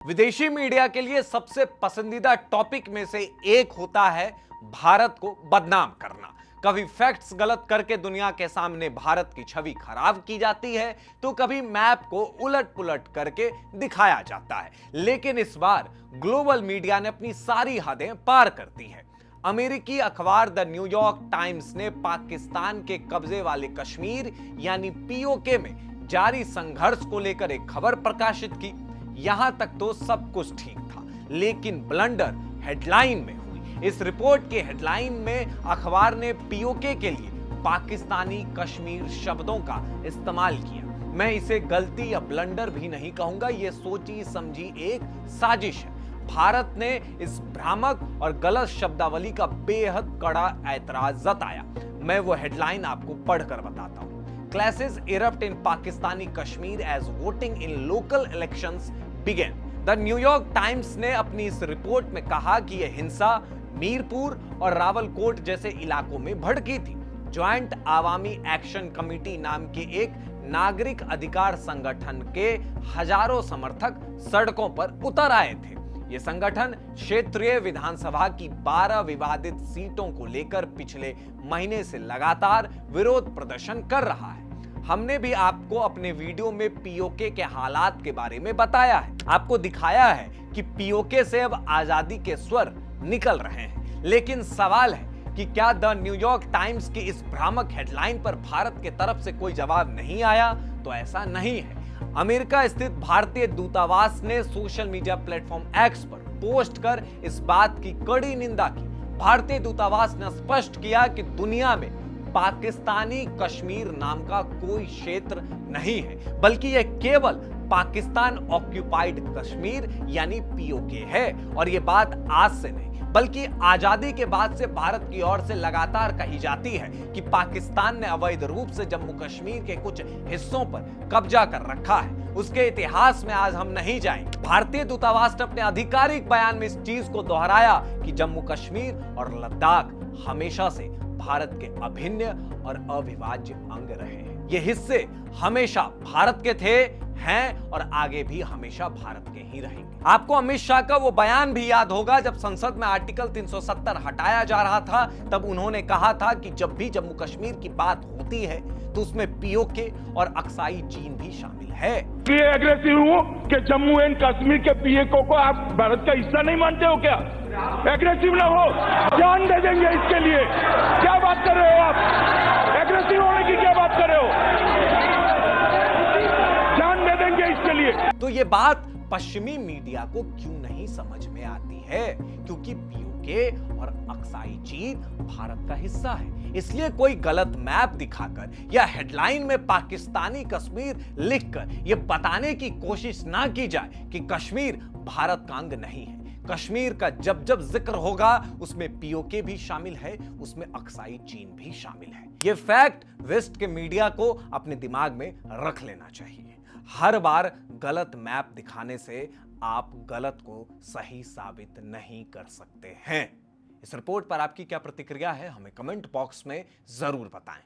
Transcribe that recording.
विदेशी मीडिया के लिए सबसे पसंदीदा टॉपिक में से एक होता है भारत को बदनाम करना। कभी फैक्ट्स गलत करके दुनिया के सामने भारत की छवि खराब की जाती है, तो कभी मैप को उलट पुलट करके दिखाया जाता है। लेकिन इस बार ग्लोबल मीडिया ने अपनी सारी हदें पार कर दी है। अमेरिकी अखबार द न्यूयॉर्क टाइम्स ने पाकिस्तान के कब्जे वाले कश्मीर यानी पीओके में जारी संघर्ष को लेकर एक खबर प्रकाशित की। यहां तक तो सब कुछ ठीक था, लेकिन ब्लंडर हेडलाइन में हुई। इस रिपोर्ट के हेडलाइन में अखबार ने पीओके के लिए पाकिस्तानी कश्मीर शब्दों का इस्तेमाल किया। मैं इसे गलती या ब्लंडर भी नहीं कहूंगा, यह सोची समझी एक साजिश है। भारत ने इस भ्रामक और गलत शब्दावली का बेहद कड़ा ऐतराज जताया। मैं वो हेडलाइन आपको पढ़कर बताता हूं। Clashes erupt in Pakistani Kashmir as voting in local elections began. The New York Times ने अपनी इस रिपोर्ट में कहा कि यह हिंसा मीरपुर और रावलकोट जैसे इलाकों में भड़की थी। ज्वाइंट आवामी एक्शन कमेटी नाम के एक नागरिक अधिकार संगठन के हजारों समर्थक सड़कों पर उतर आए थे। यह संगठन क्षेत्रीय विधानसभा की 12 विवादित सीटों को लेकर पिछले महीने से लगातार विरोध प्रदर्शन कर रहा है। हमने भी आपको अपने वीडियो में पीओके के हालात के बारे में बताया है, आपको दिखाया है कि पीओके से अब आजादी के स्वर निकल रहे हैं। लेकिन सवाल है कि क्या द न्यूयॉर्क टाइम्स की इस भ्रामक हेडलाइन पर भारत के तरफ से कोई जवाब नहीं आया? तो ऐसा नहीं है। अमेरिका स्थित भारतीय दूतावास ने सोशल मीडिया प्लेटफॉर्म एक्स पर पोस्ट कर इस बात की कड़ी निंदा की। भारतीय दूतावास ने स्पष्ट किया कि दुनिया में पाकिस्तानी कश्मीर नाम का कोई क्षेत्र नहीं है, बल्कि यह केवल पाकिस्तान ऑक्यूपाइड कश्मीर यानी पीओके है। और यह बात आज से नहीं बल्कि आजादी के बाद से भारत की ओर से लगातार कही जाती है कि पाकिस्तान ने अवैध रूप से जम्मू कश्मीर के कुछ हिस्सों पर कब्जा कर रखा है। उसके इतिहास में आज हम नहीं जाएंगे। भारतीय दूतावास ने अपने आधिकारिक बयान में इस चीज को दोहराया कि जम्मू कश्मीर और लद्दाख हमेशा से भारत के अभिन्न और अविभाज्य अंग रहे हैं। ये हिस्से हमेशा भारत के थे, हैं और आगे भी हमेशा भारत के ही रहेंगे। आपको अमित शाह का वो बयान भी याद होगा जब संसद में आर्टिकल 370 हटाया जा रहा था। तब उन्होंने कहा था कि जब भी जम्मू कश्मीर की बात होती है तो उसमें पीओके और अक्साई चीन भी शामिल है। ये एग्रेसिव हूँ कि जम्मू एंड कश्मीर के पीओके को आप भारत का हिस्सा नहीं मानते हो क्या? एग्रेसिव ना हो, जान दे देंगे इसके लिए। क्या बात कर रहे हो आप? एग्रेसिव होने की क्या बात कर रहे हो? जान दे देंगे इसके लिए। तो ये बात पश्चिमी मीडिया को क्यों नहीं समझ में आती है? क्योंकि पीओके और अक्साई चीन भारत का हिस्सा है। इसलिए कोई गलत मैप दिखाकर या हेडलाइन में पाकिस्तानी कश्मीर लिखकर यह बताने की कोशिश ना की जाए कि कश्मीर भारत का अंग नहीं है। कश्मीर का जब जब जिक्र होगा उसमें पीओके भी शामिल है, उसमें अक्साई चीन भी शामिल है। यह फैक्ट वेस्ट के मीडिया को अपने दिमाग में रख लेना चाहिए। हर बार गलत मैप दिखाने से आप गलत को सही साबित नहीं कर सकते हैं। इस रिपोर्ट पर आपकी क्या प्रतिक्रिया है, हमें कमेंट बॉक्स में जरूर बताएं।